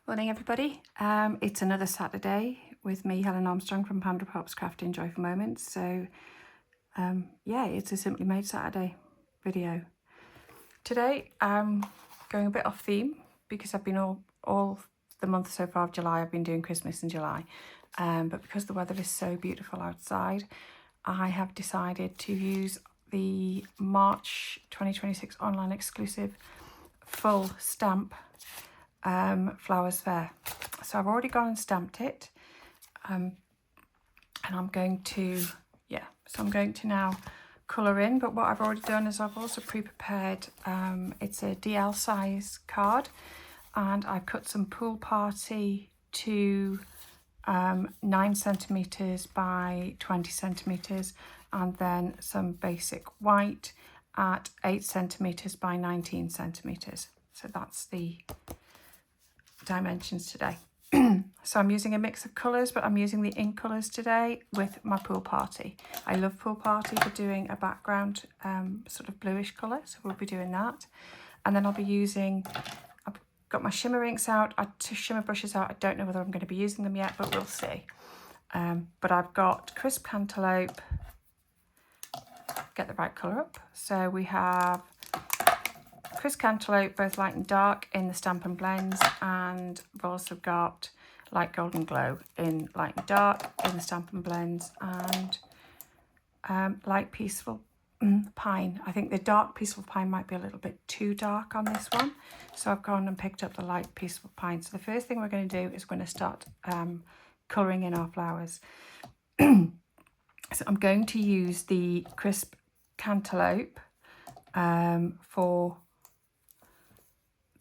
Morning everybody. It's another Saturday with me, Helen Armstrong from Panda Pop's Crafty and Joyful Moments. So yeah, it's a Simply Made Saturday video. Today I'm going a bit off theme because I've been all the month so far of July, I've been doing Christmas in July. But because the weather is so beautiful outside, I have decided to use the March 2026 online exclusive full stamp flowers fair. So I've already gone and stamped it, and I'm going to now colour in. But what I've already done is I've also pre-prepared, it's a DL size card, and I've cut some pool party to 9 centimetres by 20 centimetres, and then some basic white at 8 centimetres by 19 centimetres. So that's the dimensions today. So I'm using a mix of colours, but I'm using the ink colours today with my pool party. I love pool party for doing a background sort of bluish colour, so we'll be doing that. And then I'll be using, I've got my shimmer inks out, shimmer brushes out. I don't know whether I'm going to be using them yet, but we'll see. But I've got crisp cantaloupe, get the right colour up. So we have crisp cantaloupe, both light and dark, in the Stampin Blends, and I've also got light golden glow in light and dark in the Stampin Blends, and light peaceful pine. I think the dark peaceful pine might be a little bit too dark on this one, so I've gone and picked up the light peaceful pine. So the first thing we're going to do is we're going to start colouring in our flowers. So I'm going to use the crisp cantaloupe for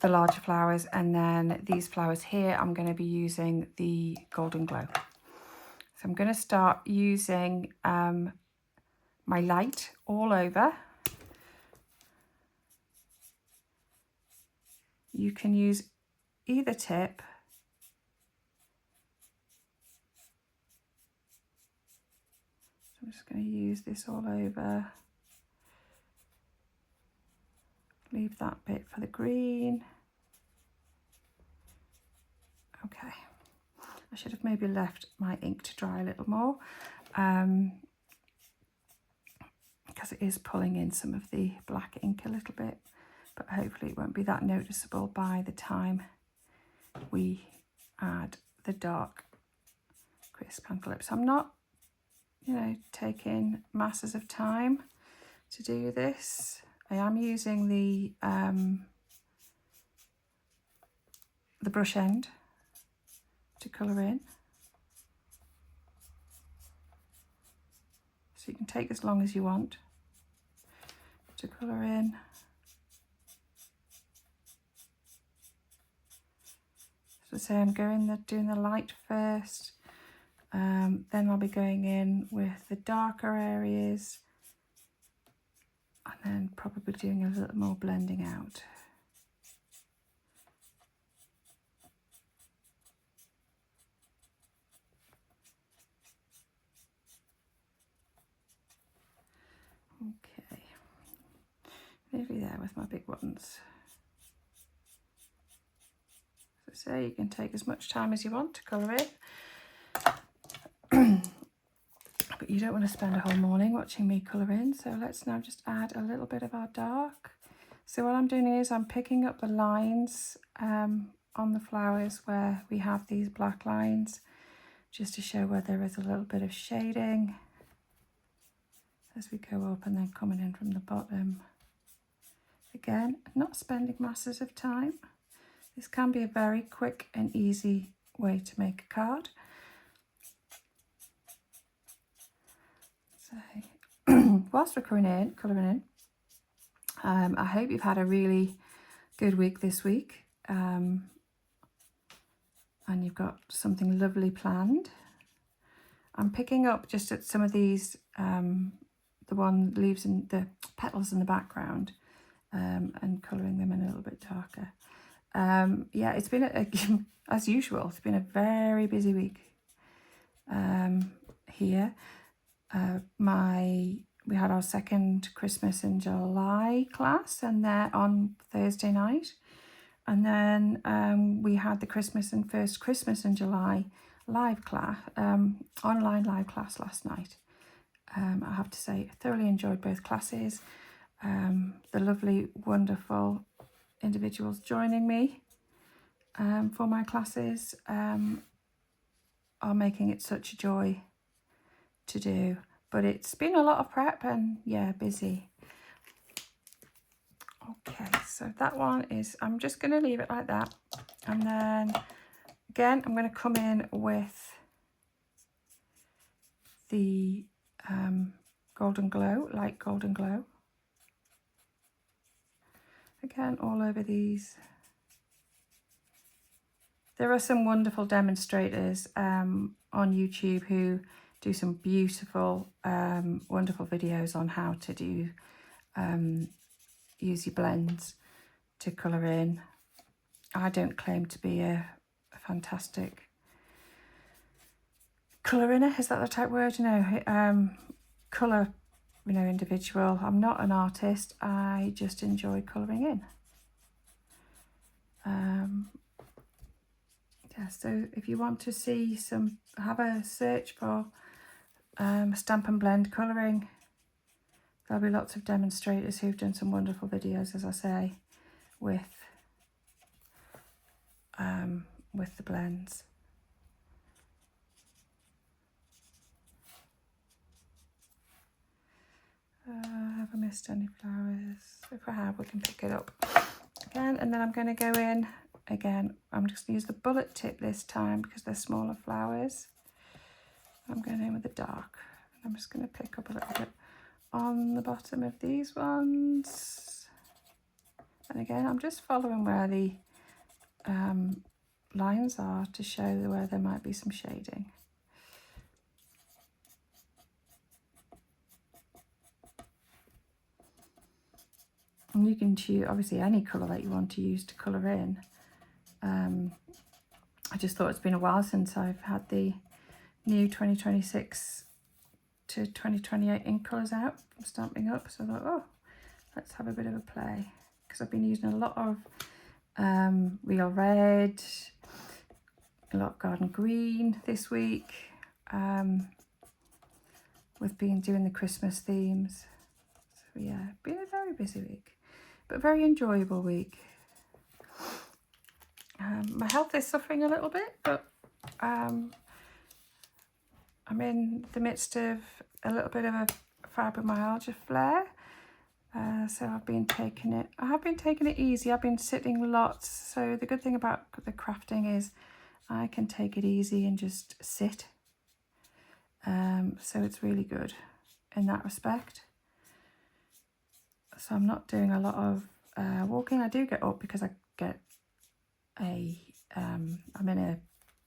the larger flowers, and then these flowers here I'm going to be using the golden glow. So I'm going to start using my light all over. You can use either tip. So I'm just going to use this all over. Leave that bit for the green. Okay, I should have maybe left my ink to dry a little more, because it is pulling in some of the black ink a little bit, but hopefully it won't be that noticeable by the time we add the dark crisp cantaloupe. So I'm not, taking masses of time to do this. I am using the brush end to colour in. So you can take as long as you want to colour in. So say I'm doing the light first, then I'll be going in with the darker areas, and then probably doing a little more blending out. Okay, nearly there with my big ones. So you can take as much time as you want to colour in. But you don't want to spend a whole morning watching me colour in, so let's now just add a little bit of our dark. So what I'm doing is I'm picking up the lines on the flowers where we have these black lines, just to show where there is a little bit of shading as we go up, and then coming in from the bottom. Again, not spending masses of time. This can be a very quick and easy way to make a card. So whilst we're colouring in, I hope you've had a really good week this week, and you've got something lovely planned. I'm picking up just at some of these, the one leaves in the petals in the background, and colouring them in a little bit darker. Yeah, it's been as usual, it's been a very busy week here. We had our second Christmas in July class, and they're on Thursday night, And then we had the Christmas and first Christmas in July live class, online live class last night. I have to say, I thoroughly enjoyed both classes. The lovely, wonderful individuals joining me for my classes are making it such a joy to do. But it's been a lot of prep and yeah, busy. Okay, so that one is, I'm just going to leave it like that. And then again, I'm going to come in with the golden glow, light golden glow. Again, all over these. There are some wonderful demonstrators on YouTube who do some beautiful, wonderful videos on how to do use your blends to colour in. I don't claim to be a fantastic colour inner, is that the type word? You know, colour, you know, individual. I'm not an artist. I just enjoy colouring in. Yeah, so if you want to see some, have a search for Stampin' Blend colouring. There'll be lots of demonstrators who've done some wonderful videos, as I say, with the blends. Have I missed any flowers? If I have, we can pick it up again. And then I'm going to go in again. I'm just going to use the bullet tip this time because they're smaller flowers. I'm going in with the dark. I'm just going to pick up a little bit on the bottom of these ones. And again, I'm just following where the lines are to show where there might be some shading. And you can choose, obviously, any colour that you want to use to colour in. I just thought it's been a while since I've had the new 2026 to 2028 ink colours out from Stampin' Up. So I thought, oh, let's have a bit of a play. Because I've been using a lot of real red, a lot of garden green this week. We've been doing the Christmas themes. So yeah, been a very busy week, but very enjoyable week. My health is suffering a little bit, but I'm in the midst of a little bit of a fibromyalgia flare. So I have been taking it easy. I've been sitting lots. So the good thing about the crafting is I can take it easy and just sit. So it's really good in that respect. So I'm not doing a lot of walking. I do get up because I get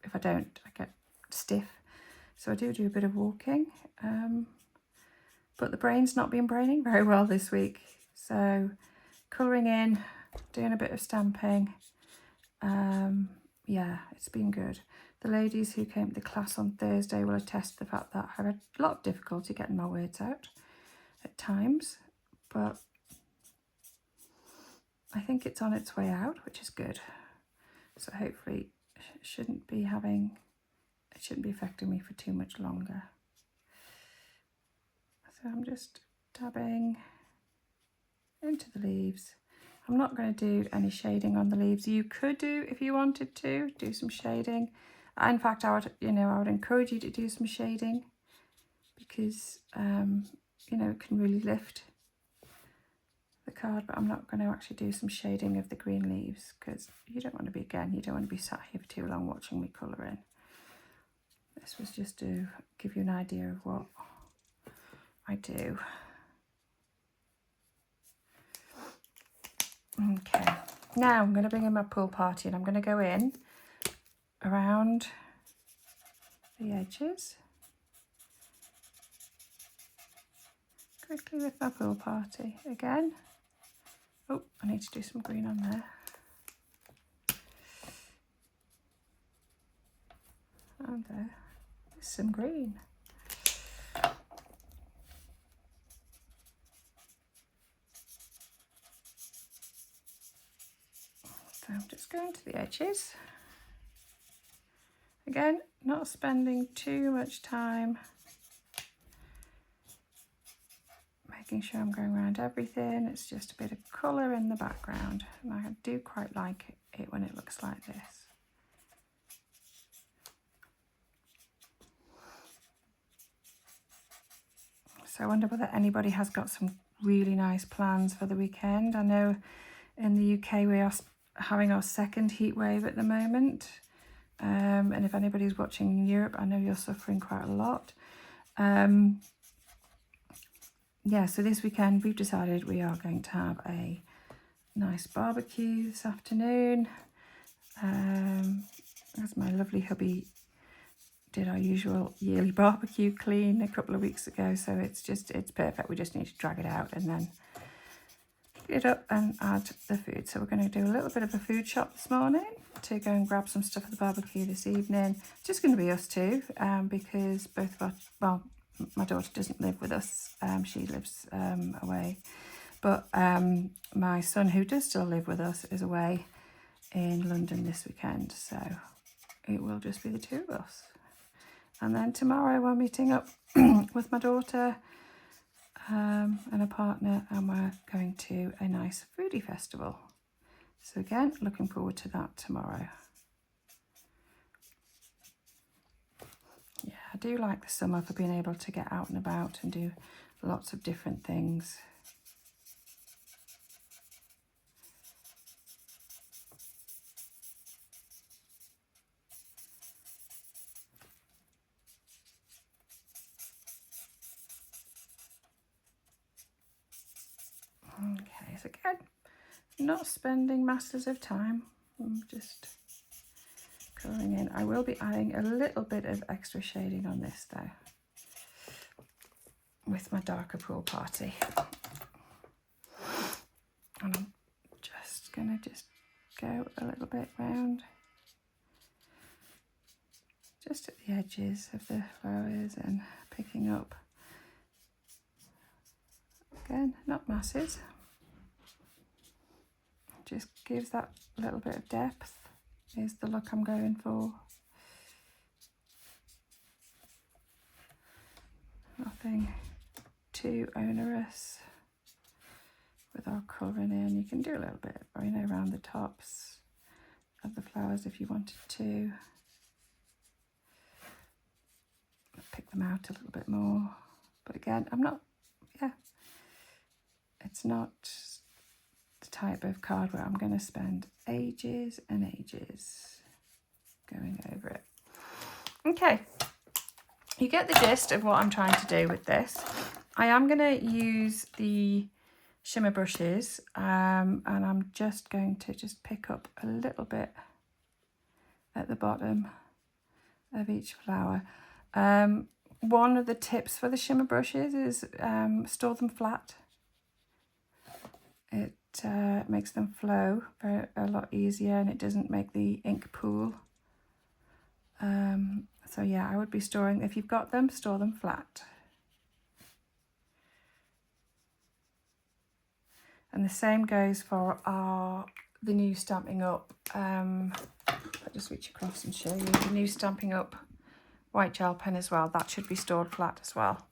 if I don't, I get stiff. So I do a bit of walking. But the brain's not been braining very well this week. So colouring in, doing a bit of stamping. Yeah, it's been good. The ladies who came to the class on Thursday will attest to the fact that I had a lot of difficulty getting my words out at times. But I think it's on its way out, which is good. So hopefully it shouldn't be affecting me for too much longer. So I'm just dabbing into the leaves. I'm not going to do any shading on the leaves. You could do, if you wanted to, do some shading. In fact, I would encourage you to do some shading because, it can really lift the card. But I'm not going to actually do some shading of the green leaves because you don't want to be sat here for too long watching me colour in. This was just to give you an idea of what I do. Okay, now I'm going to bring in my pool party and I'm going to go in around the edges quickly with my pool party again. Oh, I need to do some green on there. And there's some green. So I'm just going to the edges. Again, not spending too much time making sure I'm going around everything. It's just a bit of colour in the background, and I do quite like it when it looks like this. So I wonder whether anybody has got some really nice plans for the weekend. I know in the UK we are having our second heat wave at the moment. And if anybody's watching in Europe, I know you're suffering quite a lot. Yeah, so this weekend we've decided we are going to have a nice barbecue this afternoon. As my lovely hubby did our usual yearly barbecue clean a couple of weeks ago, so it's perfect. We just need to drag it out and then heat it up and add the food. So we're going to do a little bit of a food shop this morning to go and grab some stuff for the barbecue this evening. It's just going to be us two, because both of our, well, my daughter doesn't live with us, she lives away, but my son, who does still live with us, is away in London this weekend, so it will just be the two of us. And then tomorrow we're meeting up with my daughter and a partner, and we're going to a nice foodie festival. So again, looking forward to that tomorrow. Yeah, I do like the summer for being able to get out and about and do lots of different things. Okay, so again, not spending masses of time. I'm just colouring in. I will be adding a little bit of extra shading on this though, with my darker pool party. And I'm just gonna go a little bit round, just at the edges of the flowers, and picking up, again, not masses, just gives that little bit of depth, is the look I'm going for. Nothing too onerous with our colouring in. You can do a little bit, you know, around the tops of the flowers if you wanted to. Pick them out a little bit more. But again, I'm not, it's not the type of card where I'm going to spend ages and ages going over it. Okay, you get the gist of what I'm trying to do with this. I am going to use the Shimmer Brushes, and I'm just going to pick up a little bit at the bottom of each flower. One of the tips for the Shimmer Brushes is store them flat. It makes them flow a lot easier, and it doesn't make the ink pool. So yeah, I would be storing, if you've got them, store them flat. And the same goes for the new Stampin' Up. I'll just reach across and show you the new Stampin' Up white gel pen as well. That should be stored flat as well.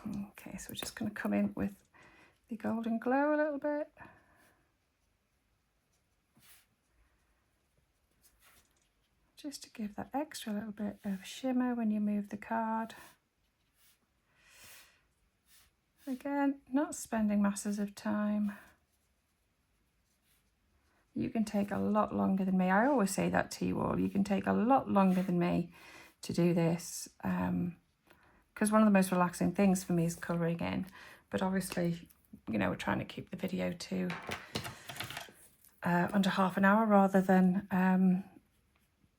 Okay, so we're just going to come in with the golden glow a little bit. Just to give that extra little bit of shimmer when you move the card. Again, not spending masses of time. You can take a lot longer than me. I always say that to you all. You can take a lot longer than me to do this, because one of the most relaxing things for me is colouring in. But obviously, you know, we're trying to keep the video to under half an hour rather than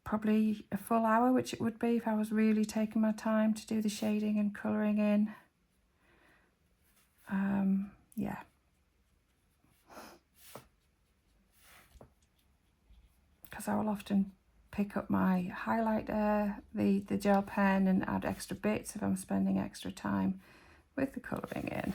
probably a full hour, which it would be if I was really taking my time to do the shading and colouring in. Yeah. Because I will often pick up my highlighter, the gel pen, and add extra bits if I'm spending extra time with the colouring in.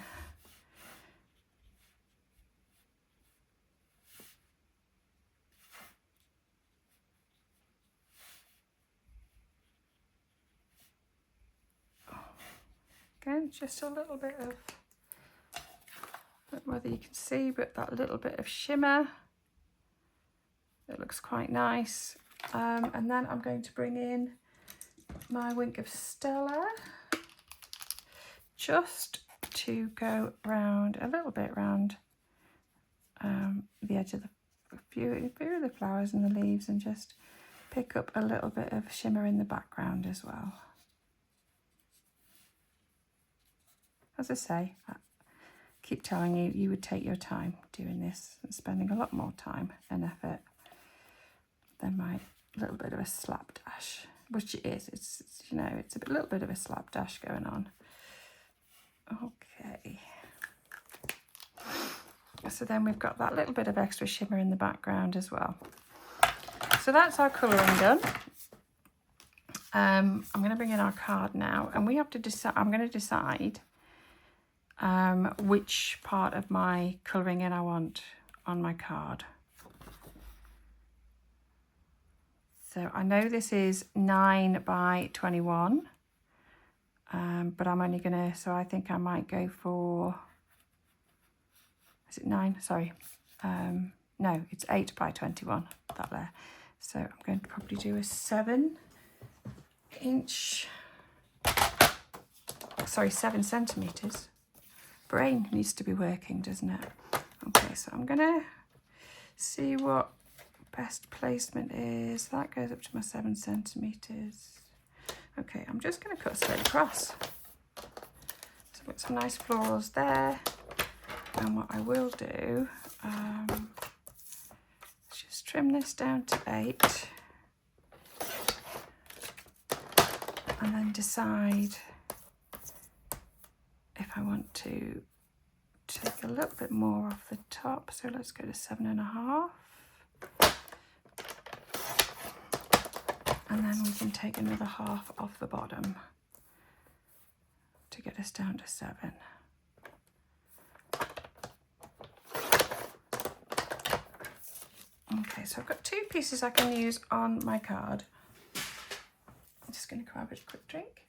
again, just a little bit of, I don't know whether you can see, but that little bit of shimmer. It looks quite nice. And then I'm going to bring in my Wink of Stella, just to go round a little bit round the edge of the few of the flowers and the leaves, and just pick up a little bit of shimmer in the background as well. As I say, I keep telling you, you would take your time doing this and spending a lot more time and effort than my little bit of a slapdash, which it is. It's you know, it's a little bit of a slapdash going on. Okay. So then we've got that little bit of extra shimmer in the background as well. So that's our colouring done. I'm going to bring in our card now, and we have to decide. I'm going to decide which part of my colouring in I want on my card. So I know this is 9 by 21, but I'm only going to, so I think I might go for, is it 9? Sorry. No, it's 8 by 21, that there. So I'm going to probably do a 7-inch, sorry, 7 centimetres. Brain needs to be working, doesn't it? Okay, so I'm going to see what best placement is. That goes up to my 7 centimetres. Okay, I'm just going to cut straight across. So I've got some nice florals there. And what I will do, just trim this down to 8. And then decide if I want to take a little bit more off the top. So let's go to 7.5. And then we can take another half off the bottom to get us down to 7. Okay, so I've got 2 pieces I can use on my card. I'm just going to grab a quick drink.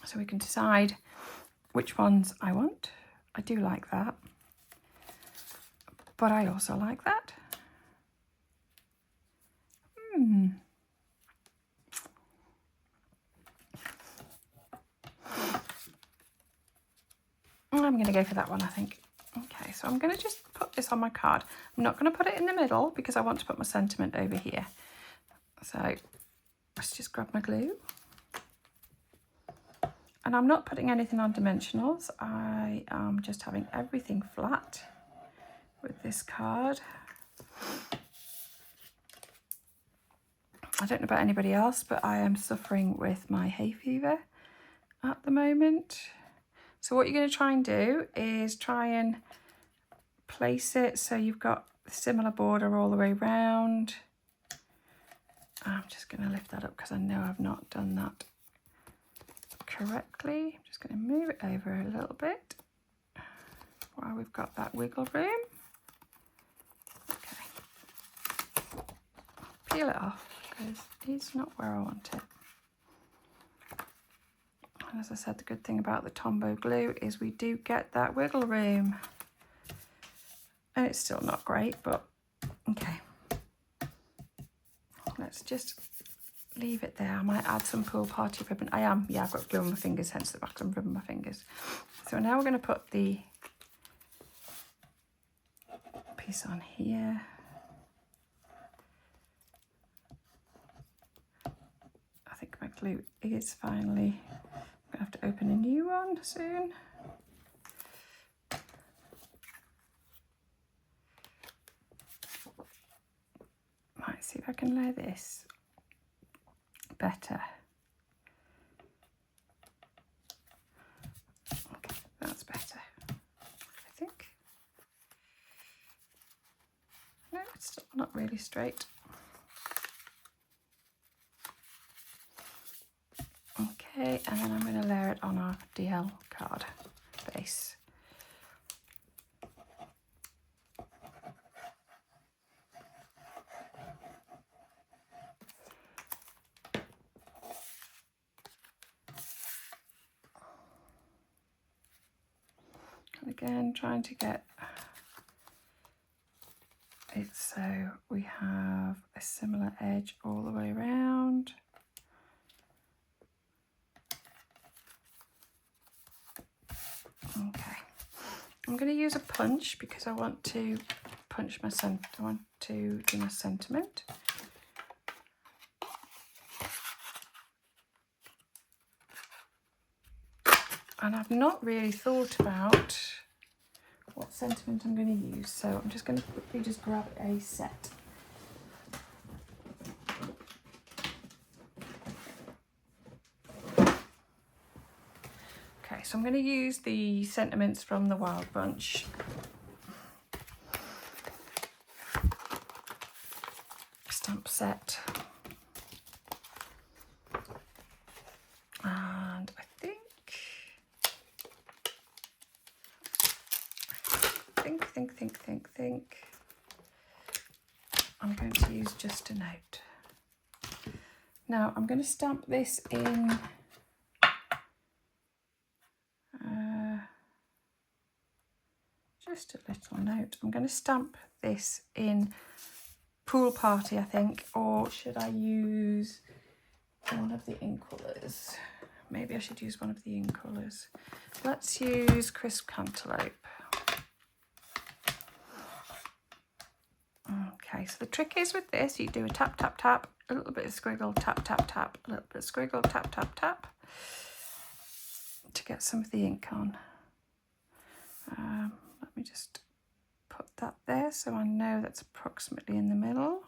So we can decide which ones I want. I do like that, but I also like that. I'm going to go for that one, I think. Okay, so I'm going to just put this on my card. I'm not going to put it in the middle because I want to put my sentiment over here. So let's just grab my glue. And I'm not putting anything on dimensionals. I am just having everything flat with this card. I don't know about anybody else, but I am suffering with my hay fever at the moment. So what you're going to try and do is try and place it so you've got a similar border all the way round. I'm just going to lift that up because I know I've not done that correctly. I'm just going to move it over a little bit while we've got that wiggle room. Okay. Peel it off because it's not where I want it. And as I said, the good thing about the Tombow glue is we do get that wiggle room. And it's still not great, but okay. Let's just leave it there. I might add some pool party ribbon. I've got glue on my fingers, hence the back of ribbon on my fingers. So now we're going to put the piece on here. I think my glue is finally, I'm going to have to open a new one soon. Might see if I can lay this better. Okay, that's better, I think. No, it's still not really straight. Okay, and then I'm going to layer it on our DL card base. Again, trying to get it so we have a similar edge all the way around. Okay, I'm going to use a punch because I want to punch my I want to do my sentiment. And I've not really thought about what sentiment I'm going to use, so I'm just going to quickly just grab a set. Okay, so I'm going to use the sentiments from the Wild Bunch. Stamp set. And I think I'm going to use just a note. Now I'm going to stamp this in just a little note. I'm going to stamp this in Pool Party, I think, or should I use one of the ink colours? Maybe I should use one of the ink colours. Let's use Crisp Cantaloupe. Okay, so the trick is with this, you do a tap, tap, tap, a little bit of squiggle, tap, tap, tap, a little bit of squiggle, tap, tap, tap, to get some of the ink on. Let me just put that there so I know that's approximately in the middle.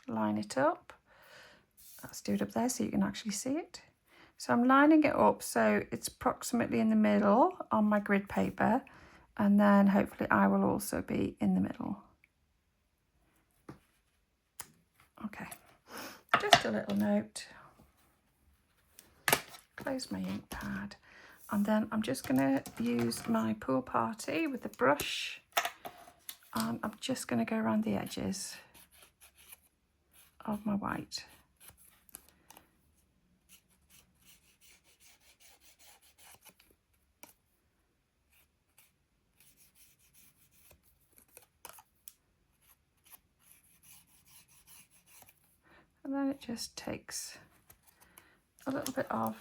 Line it up. Let's do it up there so you can actually see it. So I'm lining it up so it's approximately in the middle on my grid paper, and then hopefully I will also be in the middle. Okay, just a little note. Close my ink pad, and then I'm just going to use my Pool Party with the brush, and I'm just going to go around the edges of my white. And then it just takes a little bit of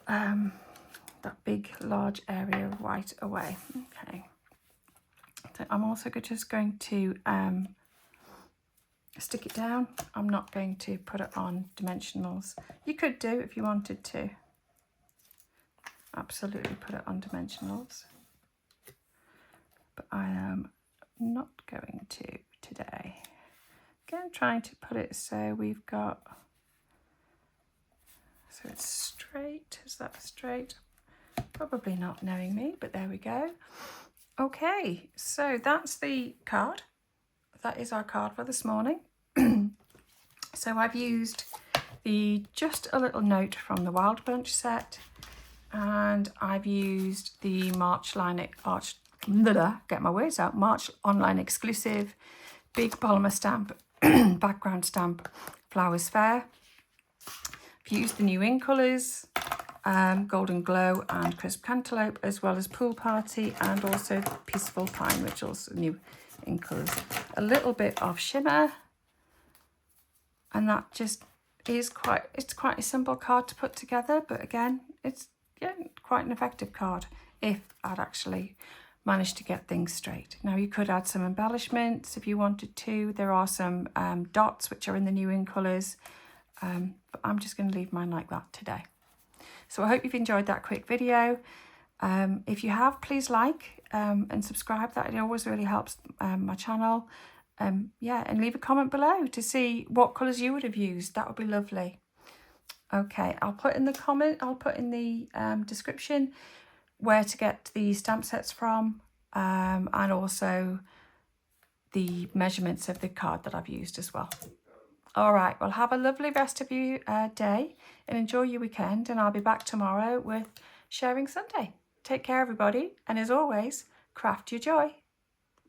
that big, large area of white away. Okay. So I'm also just going to stick it down. I'm not going to put it on dimensionals. You could do if you wanted to. Absolutely put it on dimensionals. But I am not going to today. Again, trying to put it so we've got, so it's straight. Is that straight? Probably not, knowing me, but there we go. Okay, so that's the card. That is our card for this morning. So I've used the Just a Little Note from the Wild Bunch set, and I've used the March Online exclusive big polymer stamp background stamp Flowers Fair. I've used the new ink colours, Golden Glow and Crisp Cantaloupe, as well as Pool Party and also Peaceful Pine, which also new ink colours. A little bit of shimmer, and that just is quite a simple card to put together, but again, it's quite an effective card if I'd actually managed to get things straight. Now you could add some embellishments if you wanted to. There are some dots which are in the new ink colours, but I'm just going to leave mine like that today. So I hope you've enjoyed that quick video. If you have, please like and subscribe. That always really helps my channel. And leave a comment below to see what colours you would have used. That would be lovely. Okay, I'll put in the description where to get the stamp sets from, and also the measurements of the card that I've used as well. All right, well, have a lovely rest of your day and enjoy your weekend, and I'll be back tomorrow with Sharing Sunday. Take care, everybody, and as always, craft your joy.